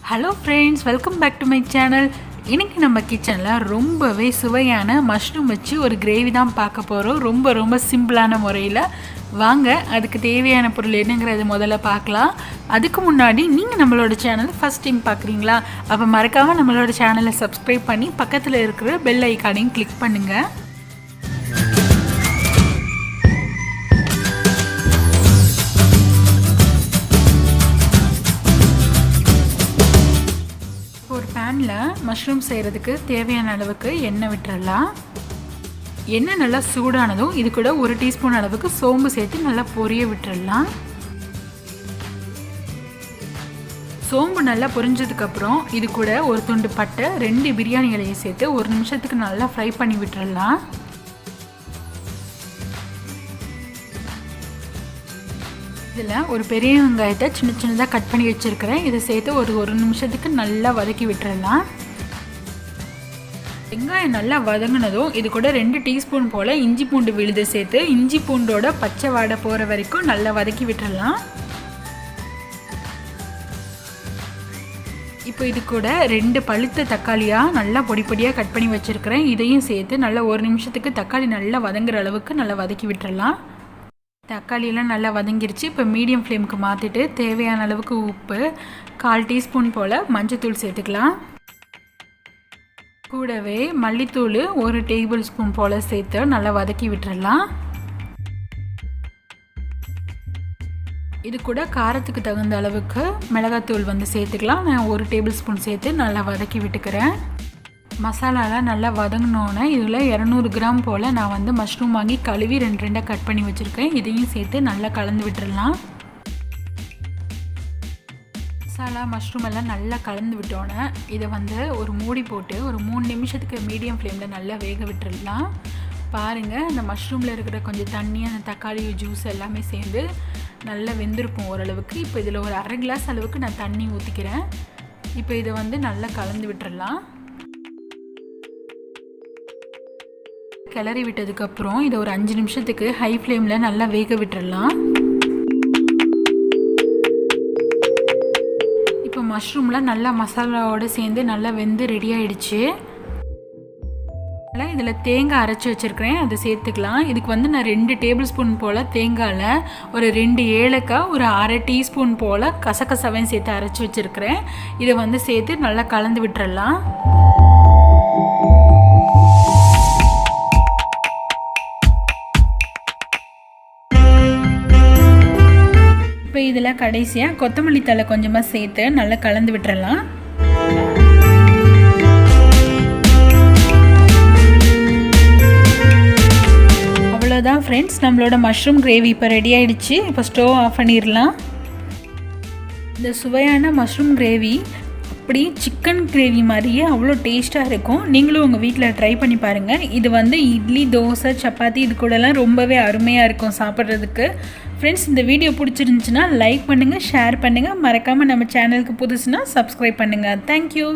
Hello friends, welcome back to my channel. இன்றைக்கி நம்ம கிச்சனில் ரொம்பவே சுவையான மஷ்ரூம் வச்சு ஒரு கிரேவி தான் பார்க்க போகிறோம். ரொம்ப சிம்பிளான முறையில். வாங்க அதுக்கு தேவையான பொருள் என்னங்கிறது முதல்ல பார்க்கலாம். அதுக்கு முன்னாடி நீங்கள் நம்மளோட சேனலை ஃபஸ்ட் டைம் பார்க்குறீங்களா? அப்போ மறக்காமல் நம்மளோட சேனலை சப்ஸ்கிரைப் பண்ணி பக்கத்தில் இருக்கிற பெல் ஐக்கானையும் கிளிக் பண்ணுங்கள். மஷ்ரூம் செய்கிறதுக்கு தேவையான அளவுக்கு எண்ணெய் விட்டுறலாம். எண்ணெய் நல்லா சூடானதும் இது கூட 1 டீஸ்பூன் அளவுக்கு சோம்பு சேர்த்து நல்லா பொரிய விட்டுறலாம். சோம்பு நல்லா பொரிஞ்சதுக்கப்புறம் இது கூட ஒரு துண்டு பட்டை, 2 பிரியாணி இலையை சேர்த்து 1 நிமிஷத்துக்கு நல்லா ஃப்ரை பண்ணி விட்டுறலாம். இதில் ஒரு பெரிய வெங்காயத்தை சின்னதாக கட் பண்ணி வச்சுருக்கிறேன். இதை சேர்த்து ஒரு நிமிஷத்துக்கு நல்லா வதக்கி விட்டுறலாம். வெங்காயம் நல்லா வதங்கினதும் இது கூட 2 டீஸ்பூன் போல் இஞ்சி பூண்டு விழுதை சேர்த்து இஞ்சி பூண்டோட பச்சை வாடை போகிற வரைக்கும் நல்லா வதக்கி விட்டுறலாம். இப்போ இது கூட 2 பழுத்த தக்காளியாக நல்லா பொடியாக கட் பண்ணி வச்சுருக்கிறேன். இதையும் சேர்த்து நல்லா 1 நிமிஷத்துக்கு தக்காளி நல்லா வதங்குற அளவுக்கு நல்லா வதக்கி விட்டுறலாம். தக்காளியெல்லாம் நல்லா வதங்கிருச்சு. இப்போ மீடியம் ஃப்ளேமுக்கு மாற்றிட்டு தேவையான அளவுக்கு உப்பு, 1/4 டீஸ்பூன் போல் மஞ்சத்தூள் சேர்த்துக்கலாம். கூடவே மல்லித்தூள் 1 டேபிள் ஸ்பூன் போல் சேர்த்து நல்லா வதக்கி விட்டுறலாம். இது கூட காரத்துக்கு தகுந்த அளவுக்கு மிளகாத்தூள் சேர்த்துக்கலாம். நான் 1 டேபிள் ஸ்பூன் சேர்த்து நல்லா வதக்கி விட்டுக்கிறேன். மசாலாலாம் நல்லா வதங்கினோன்னே இதில் 200 கிராம் போல் நான் மஷ்ரூம் வாங்கி கழுவி 2 கட் பண்ணி வச்சுருக்கேன். இதையும் சேர்த்து நல்லா கலந்து விட்டுடலாம். மசாலா மஷ்ரூம் எல்லாம் நல்லா கலந்து விட்டோன்னே இதை ஒரு மூடி போட்டு ஒரு 3 நிமிஷத்துக்கு மீடியம் ஃப்ளேமில் நல்லா வேக விட்டுடலாம். பாருங்கள், அந்த மஷ்ரூமில் இருக்கிற கொஞ்சம் தண்ணி, அந்த தக்காளி ஜூஸ் எல்லாமே சேர்ந்து நல்லா வெந்திருக்கும் ஓரளவுக்கு. இப்போ இதில் ஒரு 1/2 கிளாஸ் அளவுக்கு நான் தண்ணி ஊற்றிக்கிறேன். இப்போ இதை நல்லா கலந்து விட்டுடலாம். கிளறி விட்டதுக்கப்புறம் இதை ஒரு 5 நிமிஷத்துக்கு ஹை ஃப்ளேமில் நல்லா வேக விட்டுடலாம். இப்போ மஷ்ரூம்லாம் நல்லா மசாலாவோடு சேர்ந்து நல்லா வெந்து ரெடி ஆகிடுச்சு. இதில் தேங்காய் அரைச்சி வச்சுருக்கிறேன், அதை சேர்த்துக்கலாம். இதுக்கு நான் 2 டேபிள் ஸ்பூன் போல் தேங்காயில் ஒரு 2 ஏலக்காய், ஒரு 1/2 டீஸ்பூன் போல் கசகசாவையும் சேர்த்து அரைச்சி வச்சுருக்கிறேன். இதை சேர்த்து நல்லா கலந்து விட்டுறலாம். இப்போ இதில் கடைசியாக கொத்தமல்லி தழை கொஞ்சமாக சேர்த்து நல்லா கலந்து விட்டுறலாம். அவ்வளோதான் ஃப்ரெண்ட்ஸ், நம்மளோட மஷ்ரூம் கிரேவி இப்போ ரெடி ஆகிடுச்சு. இப்போ ஸ்டவ் ஆஃப் பண்ணிடலாம். இந்த சுவையான மஷ்ரூம் கிரேவி அப்படி சிக்கன் கிரேவி மாதிரியே அவ்வளோ டேஸ்ட்டாக இருக்கும். நீங்களும் உங்கள் வீட்டில் ட்ரை பண்ணி பாருங்கள். இது இட்லி, தோசை, சப்பாத்தி இது கூடலாம் ரொம்பவே அருமையாக இருக்கும் சாப்பிட்றதுக்கு. ஃப்ரெண்ட்ஸ், இந்த வீடியோ பிடிச்சிருந்துச்சுன்னா லைக் பண்ணுங்கள், ஷேர் பண்ணுங்கள். மறக்காமல் நம்ம சேனலுக்கு புதுசுனா சப்ஸ்கிரைப் பண்ணுங்கள். தேங்க்யூ.